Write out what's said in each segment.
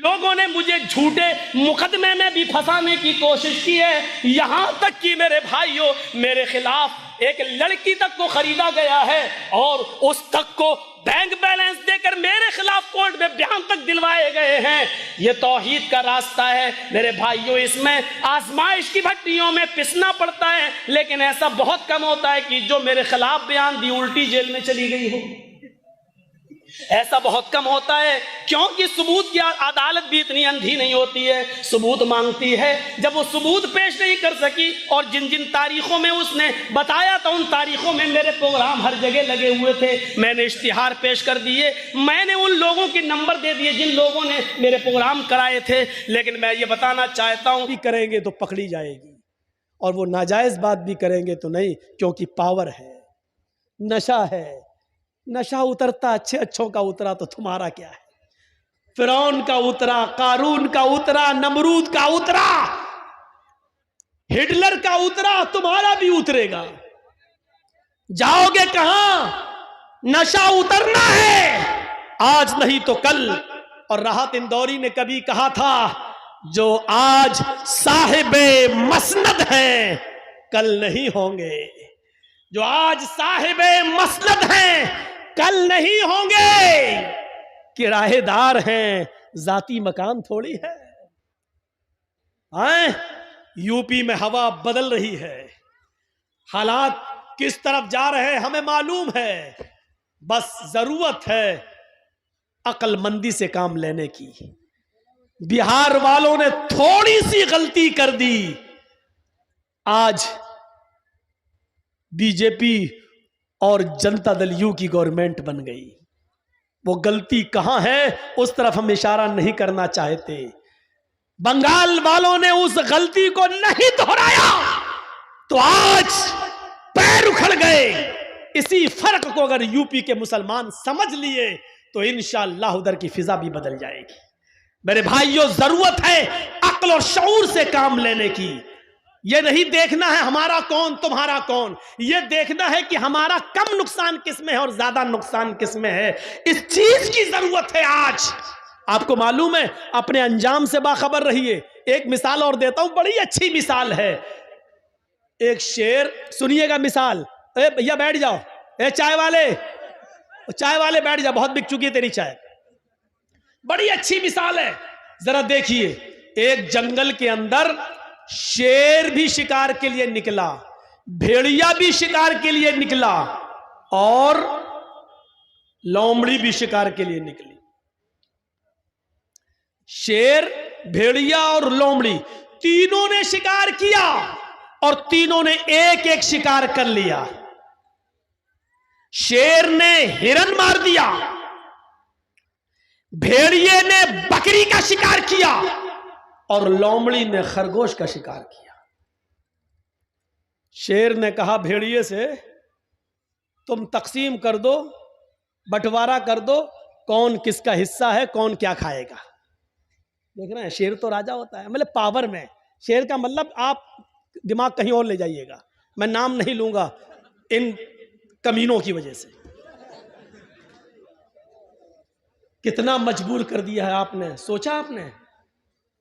لوگوں نے مجھے جھوٹے مقدمے میں بھی پھنسانے کی کوشش کی ہے، یہاں تک کہ میرے بھائیوں میرے خلاف ایک لڑکی تک کو خریدا گیا ہے اور اس تک کو بینک بیلنس دے کر میرے خلاف کورٹ میں بیان تک دلوائے گئے ہیں۔ یہ توحید کا راستہ ہے میرے بھائیوں، اس میں آزمائش کی بھٹیوں میں پسنا پڑتا ہے، لیکن ایسا بہت کم ہوتا ہے کہ جو میرے خلاف بیان دی الٹی جیل میں چلی گئی ہو، ایسا بہت کم ہوتا ہے، کیونکہ ثبوت کی عدالت بھی اتنی اندھی نہیں ہوتی ہے، ثبوت مانگتی ہے۔ جب وہ ثبوت پیش نہیں کر سکی اور جن جن تاریخوں میں اس نے بتایا تھا ان تاریخوں میں میرے پروگرام ہر جگہ لگے ہوئے تھے، میں نے اشتہار پیش کر دیے، میں نے ان لوگوں کے نمبر دے دیے جن لوگوں نے میرے پروگرام کرائے تھے، لیکن میں یہ بتانا چاہتا ہوں بھی کریں گے تو پکڑی جائے گی، اور وہ ناجائز بات بھی کریں گے تو نہیں، کیونکہ پاور ہے، نشہ ہے، نشہ اترتا اچھے اچھوں کا اترا تو تمہارا کیا ہے؟ فرعون کا اترا، قارون کا اترا، نمرود کا اترا، ہٹلر کا اترا، تمہارا بھی اترے گا۔ جاؤ گے کہاں؟ نشہ اترنا ہے، آج نہیں تو کل۔ اور راحت اندوری نے کبھی کہا تھا جو آج صاحب مسند ہیں کل نہیں ہوں گے، جو آج صاحب مسند ہیں کل نہیں ہوں گے، کرایہ دار ہیں، ذاتی مکان تھوڑی ہے۔ یو پی میں ہوا بدل رہی ہے، حالات کس طرف جا رہے ہیں ہمیں معلوم ہے، بس ضرورت ہے عقل مندی سے کام لینے کی۔ بہار والوں نے تھوڑی سی غلطی کر دی، آج بی جے پی اور جنتا دل یو کی گورنمنٹ بن گئی۔ وہ غلطی کہاں ہے اس طرف ہم اشارہ نہیں کرنا چاہتے۔ بنگال والوں نے اس غلطی کو نہیں دہرایا تو آج پیر اکھڑ گئے۔ اسی فرق کو اگر یو پی کے مسلمان سمجھ لیے تو انشاءاللہ ادھر کی فضا بھی بدل جائے گی۔ میرے بھائیوں، ضرورت ہے عقل اور شعور سے کام لینے کی۔ یہ نہیں دیکھنا ہے ہمارا کون تمہارا کون، یہ دیکھنا ہے کہ ہمارا کم نقصان کس میں ہے اور زیادہ نقصان کس میں ہے۔ اس چیز کی ضرورت ہے آج۔ آپ کو معلوم ہے، اپنے انجام سے باخبر رہیے۔ ایک مثال اور دیتا ہوں، بڑی اچھی مثال ہے۔ ایک شیر سنیے گا مثال۔ اے بھیا بیٹھ جاؤ، اے چائے والے بیٹھ جاؤ، بہت بک چکی ہے تیری چائے۔ بڑی اچھی مثال ہے، ذرا دیکھیے۔ ایک جنگل کے اندر شیر بھی شکار کے لیے نکلا، بھیڑیا بھی شکار کے لیے نکلا، اور لومڑی بھی شکار کے لیے نکلی۔ شیر، بھیڑیا اور لومڑی تینوں نے شکار کیا اور تینوں نے ایک ایک شکار کر لیا۔ شیر نے ہرن مار دیا، بھیڑیے نے بکری کا شکار کیا اور لومڑی نے خرگوش کا شکار کیا۔ شیر نے کہا بھیڑیے سے، تم تقسیم کر دو، بٹوارا کر دو، کون کس کا حصہ ہے، کون کیا کھائے گا۔ دیکھ رہے ہیں، شیر تو راجا ہوتا ہے، مطلب پاور میں۔ شیر کا مطلب آپ دماغ کہیں اور لے جائیے گا، میں نام نہیں لوں گا ان کمینوں کی وجہ سے۔ کتنا مجبور کر دیا ہے آپ نے، سوچا آپ نے،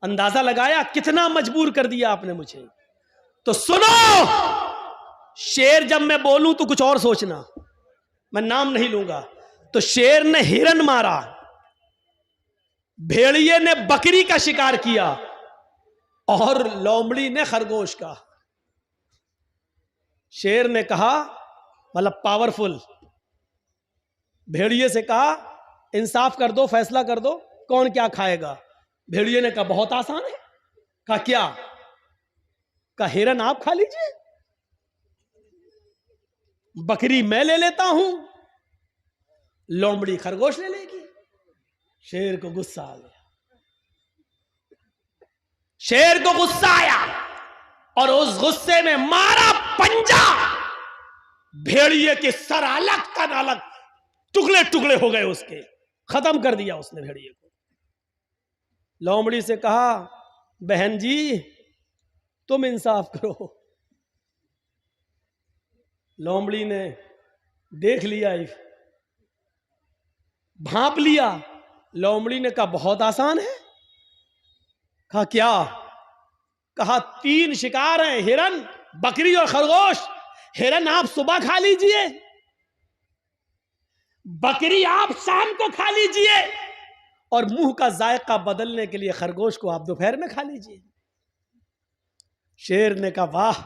اندازہ لگایا کتنا مجبور کر دیا آپ نے مجھے۔ تو سنو، شیر جب میں بولوں تو کچھ اور سوچنا، میں نام نہیں لوں گا۔ تو شیر نے ہرن مارا، بھیڑیے نے بکری کا شکار کیا اور لومڑی نے خرگوش کا۔ شیر نے کہا، مطلب پاورفل، بھیڑیے سے کہا انصاف کر دو، فیصلہ کر دو، کون کیا کھائے گا۔ بھیڑیے نے کہا بہت آسان ہے۔ کہا کیا؟ کہا ہرن آپ کھا لیجئے، بکری میں لے لیتا ہوں، لومڑی خرگوش لے لے گی۔ شیر کو غصہ آ گیا، شیر کو غصہ آیا اور اس غصے میں مارا پنجا، بھیڑیے کے سر الگ تن الگ ٹکڑے ٹکڑے ہو گئے، اس کے ختم کر دیا اس نے بھیڑیے کو۔ لومڑی سے کہا بہن جی تم انصاف کرو۔ لومڑی نے دیکھ لیا، بھانپ لیا۔ لومڑی نے کہا بہت آسان ہے، کہا کیا؟ کہا 3 شکار ہیں، ہرن، بکری اور خرگوش۔ ہرن آپ صبح کھا لیجئے، بکری آپ شام کو کھا لیجئے، اور منہ کا ذائقہ بدلنے کے لیے خرگوش کو آپ دوپہر میں کھا لیجئے۔ شیر نے کہا واہ،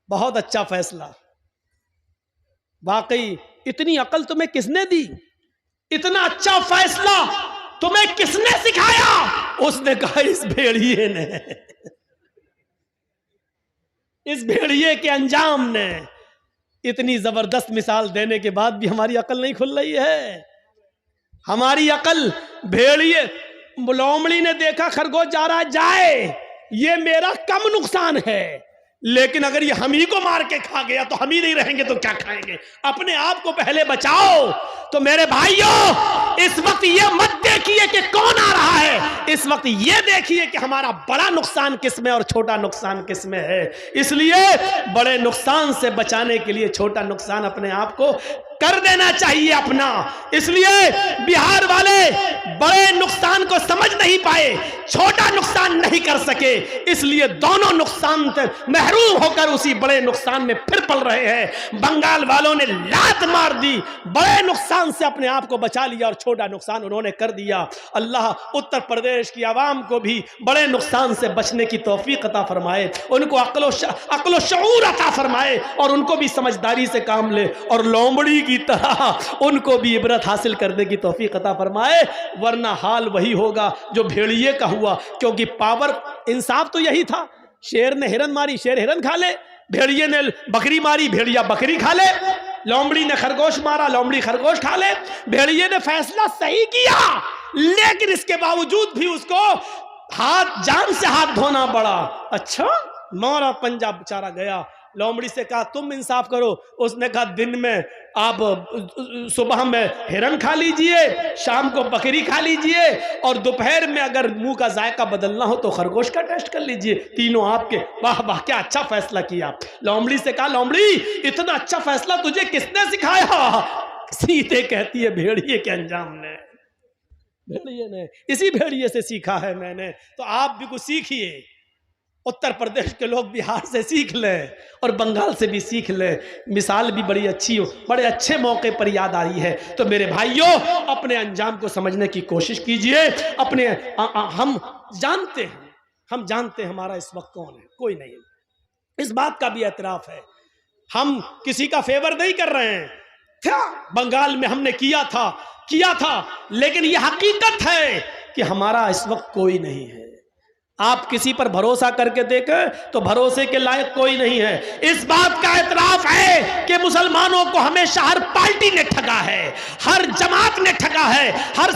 بہت اچھا فیصلہ، واقعی اتنی عقل تمہیں کس نے دی؟ اتنا اچھا فیصلہ تمہیں کس نے سکھایا؟ اس نے کہا اس بھیڑیے نے، اس بھیڑیے کے انجام نے۔ اتنی زبردست مثال دینے کے بعد بھی ہماری عقل نہیں کھل رہی ہے۔ ہماری عقل، بھیڑیے، لومڑی نے دیکھا خرگوش جا رہا ہے، جائے، یہ میرا کم نقصان ہے، لیکن اگر یہ ہم ہی کو مار کے کھا گیا تو ہم ہی نہیں رہیں گے تو کیا کھائیں گے؟ اپنے آپ کو پہلے بچاؤ۔ تو میرے بھائیوں، اس وقت یہ مت دیکھیے کہ کون آ رہا ہے، اس وقت یہ دیکھیے کہ ہمارا بڑا نقصان کس میں اور چھوٹا نقصان کس میں ہے۔ اس لیے بڑے نقصان سے بچانے کے لیے چھوٹا نقصان اپنے آپ کو کر دینا چاہیے اپنا۔ اس لیے بہار والے بڑے نقصان کو سمجھ نہیں پائے، چھوٹا نقصان نہیں کر سکے، اس لیے دونوں نقصان سے محروم ہو کر اسی بڑے نقصان میں پھر پل رہے ہیں۔ بنگال والوں نے لات مار دی، بڑے نقصان سے اپنے آپ کو بچا لیا اور چھوٹا نقصان انہوں نے کر دیا۔ اللہ اتر پردیش کی عوام کو بھی بڑے نقصان سے بچنے کی توفیق عطا فرمائے، ان کو عقل و شعور عطا فرمائے، اور ان کو بھی سمجھداری سے کام لے، اور لومڑی کی طرح ان کو بھی عبرت حاصل کرنے کی توفیق عطا فرمائے، ورنہ حال وہی ہوگا جو بھیڑیے کا ہوا۔ کیونکہ پاور، انصاف تو یہی تھا، شیر نے ہرن ماری، شیر ہرن کھا لے، بھیڑیے نے بکری ماری، بھیڑیا بکری کھا لے، لومڑی نے خرگوش مارا، لومڑی خرگوش کھا لے۔ بھیڑیے نے فیصلہ صحیح کیا، لیکن اس کے باوجود بھی اس کو جان سے ہاتھ دھونا پڑا۔ اچھا، مارا پنجہ، بیچارہ گیا۔ لومڑی سے کہا تم انصاف کرو، اس نے کہا دن میں آپ صبح میں ہرن کھا لیجئے، شام کو بکری کھا لیجئے، اور دوپہر میں اگر منہ کا ذائقہ بدلنا ہو تو خرگوش کا ٹیسٹ کر لیجئے، تینوں آپ کے۔ واہ واہ، کیا اچھا فیصلہ کیا۔ لومڑی سے کہا لومڑی اتنا اچھا فیصلہ تجھے کس نے سکھایا؟ سیدھے کہتی ہے بھیڑیے کے انجام نے، بھیڑیے نے، اسی بھیڑیے سے سیکھا ہے میں نے۔ تو آپ بھی کچھ سیکھیے، اتر پردیش کے لوگ بہار سے سیکھ لیں اور بنگال سے بھی سیکھ لیں، مثال بھی بڑی اچھی ہو، بڑے اچھے موقع پر یاد آئی ہے۔ تو میرے بھائیوں، اپنے انجام کو سمجھنے کی کوشش کیجئے۔ ہم جانتے ہیں ہمارا اس وقت کون ہے، کوئی نہیں، اس بات کا بھی اعتراف ہے، ہم کسی کا فیور نہیں کر رہے ہیں۔ بنگال میں ہم نے کیا تھا، لیکن یہ حقیقت ہے کہ ہمارا اس وقت کوئی نہیں ہے۔ آپ کسی پر بھروسہ کر کے دیکھیں تو بھروسے کے لائق کوئی نہیں ہے۔ اس بات کا اعتراف ہے کہ مسلمانوں کو ہمیشہ ہر پارٹی نے ٹھگا ہے، ہر جماعت نے ٹھگا ہے، ہر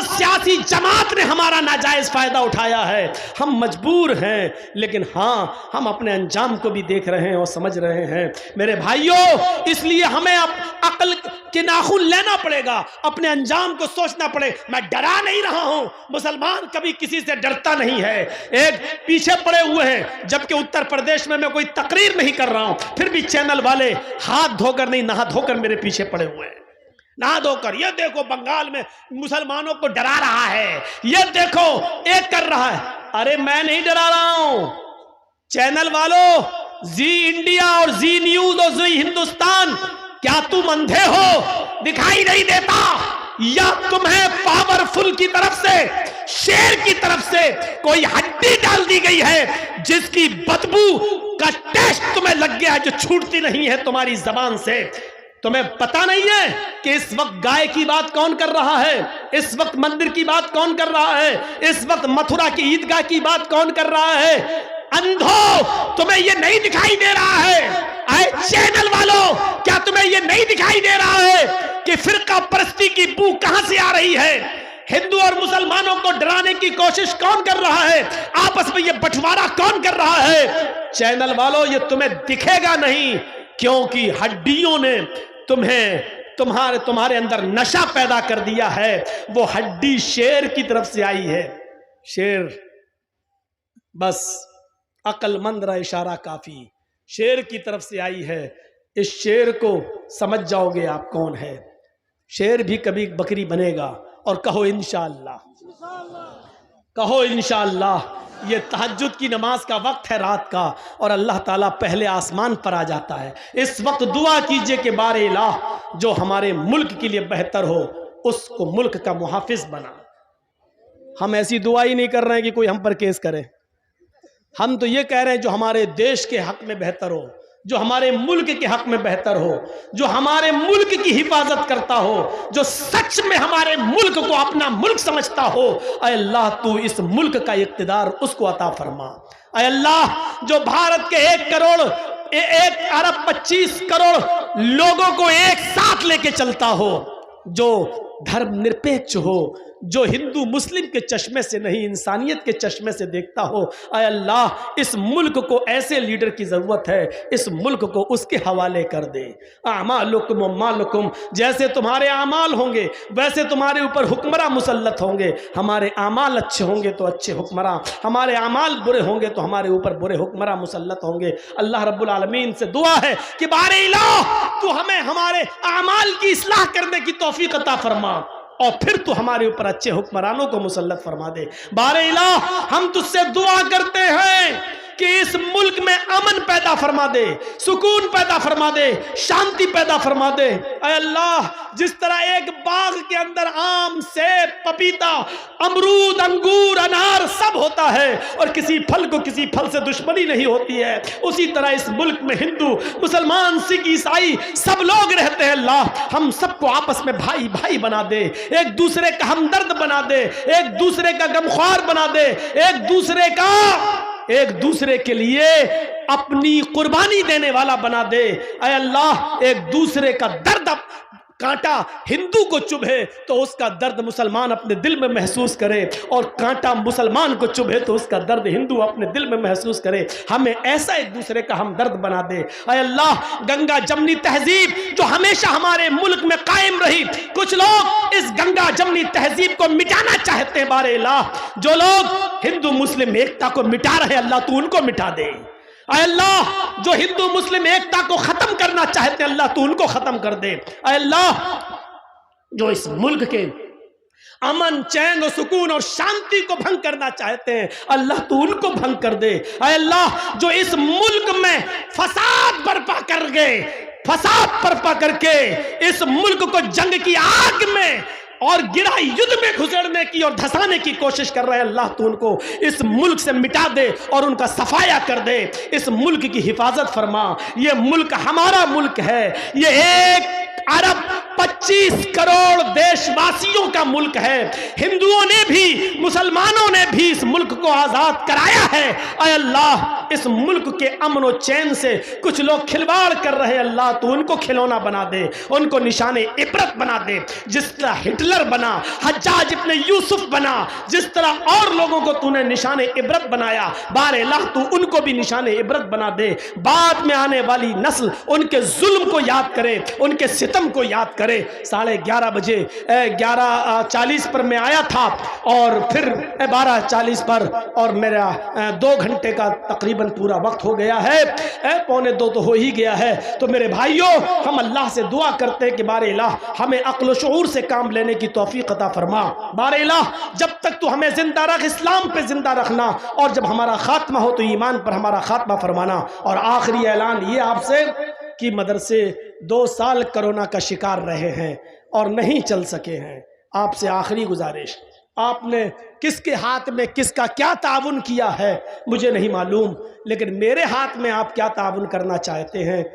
سیاسی جماعت نے ہمارا ناجائز فائدہ اٹھایا ہے۔ ہم مجبور ہیں، لیکن ہاں، ہم اپنے انجام کو بھی دیکھ رہے ہیں اور سمجھ رہے ہیں۔ میرے بھائیوں، اس لیے ہمیں عقل کے ناخن لینا پڑے گا، اپنے انجام کو سوچنا پڑے۔ میں ڈرا نہیں رہا ہوں، مسلمان کبھی کسی سے ڈرتا نہیں ہے، ایک پیچھے پڑے ہوئے ہیں، جبکہ اتر پردیش میں کوئی تقریر نہیں کر رہا ہوں، پھر بھی چینل والے ہاتھ دھو کر نہیں، نہا دھو کر میرے پیچھے پڑے ہوئے ہیں، نہا دھو کر۔ یہ دیکھو بنگال میں مسلمانوں کو ڈرا رہا ہے، یہ دیکھو ایک کر رہا ہے۔ ارے میں نہیں ڈرا رہا ہوں، چینل والوں، زی انڈیا اور زی نیوز اور زی ہندوستان، کیا تم اندھے ہو، دکھائی نہیں دیتا؟ یا تمہیں پاورفل کی طرف سے، شیر کی طرف سے کوئی ہڈی ڈال دی گئی ہے جس کی بدبو کا ٹیسٹ تمہیں لگ گیا ہے، جو چھوٹتی نہیں ہے تمہاری زبان سے؟ تمہیں پتا نہیں ہے کہ اس وقت گائے کی بات کون کر رہا ہے، اس وقت مندر کی بات کون کر رہا ہے، اس وقت متھرا کی عیدگاہ کی بات کون کر رہا ہے؟ اندھو، تمہیں یہ نہیں دکھائی دے رہا ہے؟ اے چینل والوں، کیا تمہیں یہ نہیں دکھائی دے رہا ہے کہ فرقہ پرستی کی بو کہاں سے آ رہی ہے؟ ہندو اور مسلمانوں کو ڈرانے کی کوشش کون کر رہا ہے؟ آپس میں یہ بٹوارا کون کر رہا ہے؟ چینل والوں، یہ تمہیں دکھے گا نہیں، کیونکہ ہڈیوں نے تمہارے اندر نشہ پیدا کر دیا ہے۔ وہ ہڈی شیر کی طرف سے آئی ہے۔ شیر، بس عقل مند رہا اشارہ کافی، شیر کی طرف سے آئی ہے۔ اس شیر کو سمجھ جاؤ گے آپ کون ہے۔ شیر بھی کبھی بکری بنے گا، اور کہو انشاءاللہ۔ کہو انشاءاللہ یہ تہجد کی نماز کا وقت ہے رات کا، اور اللہ تعالیٰ پہلے آسمان پر آ جاتا ہے۔ اس وقت دعا کیجئے کہ بار الہ جو ہمارے ملک کے لیے بہتر ہو اس کو ملک کا محافظ بنا۔ ہم ایسی دعا ہی نہیں کر رہے ہیں کہ کوئی ہم پر کیس کرے، ہم تو یہ کہہ رہے ہیں جو ہمارے دیش کے حق میں بہتر ہو، جو ہمارے ملک کے حق میں بہتر ہو، جو ہمارے ملک کی حفاظت کرتا ہو، جو سچ میں ہمارے ملک کو اپنا ملک سمجھتا ہو، اے اللہ تو اس ملک کا اقتدار اس کو عطا فرما۔ اے اللہ جو بھارت کے 1.25 کروڑ لوگوں کو ایک ساتھ لے کے چلتا ہو، جو دھرم نرپیکش ہو، جو ہندو مسلم کے چشمے سے نہیں انسانیت کے چشمے سے دیکھتا ہو، اے اللہ اس ملک کو ایسے لیڈر کی ضرورت ہے، اس ملک کو اس کے حوالے کر دے۔ اعمالکم و مالکم، جیسے تمہارے اعمال ہوں گے ویسے تمہارے اوپر حکمراں مسلط ہوں گے۔ ہمارے اعمال اچھے ہوں گے تو اچھے حکمراں، ہمارے اعمال برے ہوں گے تو ہمارے اوپر برے حکمراں مسلط ہوں گے۔ اللہ رب العالمین سے دعا ہے کہ بار الہ تو ہمیں ہمارے اعمال کی اصلاح کرنے کی توفیق عطا فرما، اور پھر تو ہمارے اوپر اچھے حکمرانوں کو مسلط فرما دے۔ بار الہ ہم تجھ سے دعا کرتے ہیں کہ اس ملک میں امن پیدا فرما دے، سکون پیدا فرما دے، شانتی پیدا فرما دے۔ اے اللہ جس طرح ایک باغ کے اندر آم، سیب، پپیتا، امرود، انگور، انار سب ہوتا ہے اور کسی پھل کو کسی پھل سے دشمنی نہیں ہوتی ہے، اسی طرح اس ملک میں ہندو، مسلمان، سکھ، عیسائی سب لوگ رہتے ہیں۔ اللہ ہم سب کو آپس میں بھائی بھائی بنا دے، ایک دوسرے کا ہمدرد بنا دے، ایک دوسرے کا غمخوار بنا دے، ایک دوسرے کے لیے اپنی قربانی دینے والا بنا دے۔ اے اللہ ایک دوسرے کا درد کانٹا ہندو کو چبھے تو اس کا درد مسلمان اپنے دل میں محسوس کرے، اور کانٹا مسلمان کو چبھے تو اس کا درد ہندو اپنے دل میں محسوس کرے۔ ہمیں ایسا ایک دوسرے کا ہمدرد بنا دے۔ اے اللہ گنگا جمنی تہذیب جو ہمیشہ ہمارے ملک میں قائم رہی، کچھ لوگ اس گنگا جمنی تہذیب کو مٹانا چاہتے ہیں۔ بار الہ جو لوگ ہندو مسلم ایکتا کو مٹا رہے اللہ تو ان کو مٹا دے۔ اے اللہ جو ہندو مسلم ایکتا کو ختم کرنا چاہتے ہیں اللہ تو ان کو ختم کر دے۔ اے اللہ جو اس ملک کے امن، چین و سکون اور شانتی کو بھنگ کرنا چاہتے ہیں اللہ تو ان کو بھنگ کر دے۔ اے اللہ جو اس ملک میں فساد برپا کر کے اس ملک کو جنگ کی آگ میں اور گرا یدھ میں گھسڑنے کی اور دھسانے کی کوشش کر رہے ہیں اللہ تو ان کو اس ملک سے مٹا دے اور ان کا صفایا کر دے۔ اس ملک کی حفاظت فرما۔ یہ ملک ہمارا ملک ہے، یہ 1.25 کروڑ دیش واسیوں کا ملک ہے۔ ہندوؤں نے بھی مسلمانوں نے بھی اس ملک کو آزاد کرایا ہے۔ اے اللہ اس ملک کے امن و چین سے کچھ لوگ کھلواڑ کر رہے اللہ تو ان کو کھلونا بنا دے، ان کو نشان عبرت بنا دے۔ جس طرح ہٹلر بنا، حجاج ابن یوسف بنا، جس طرح اور لوگوں کو تو نے نشان عبرت بنایا، بار الہ تو ان کو بھی نشان عبرت بنا دے۔ بعد میں آنے والی نسل ان کے ظلم کو یاد کرے، ان کے ستم کو یاد کرے۔ 11:30 بجے 11:40 پر میں آیا تھا اور پھر 12:40 پر، اور میرا 2 گھنٹے کا تقریباً پورا وقت ہو گیا ہے، 1:45 تو ہو ہی گیا ہے۔ تو میرے بھائیوں ہم اللہ سے دعا کرتے ہیں کہ بار الہ ہمیں عقل و شعور سے کام لینے کی توفیق عطا فرما۔ بار الہ جب تک تو ہمیں زندہ رکھ، اسلام پہ زندہ رکھنا، اور جب ہمارا خاتمہ ہو تو ایمان پر ہمارا خاتمہ فرمانا۔ اور آخری اعلان یہ آپ سے کہ مدرسے 2 سال کرونا کا شکار رہے ہیں اور نہیں چل سکے ہیں۔ آپ سے آخری گزارش، آپ نے کس کے ہاتھ میں کس کا کیا تعاون کیا ہے مجھے نہیں معلوم، لیکن میرے ہاتھ میں آپ کیا تعاون کرنا چاہتے ہیں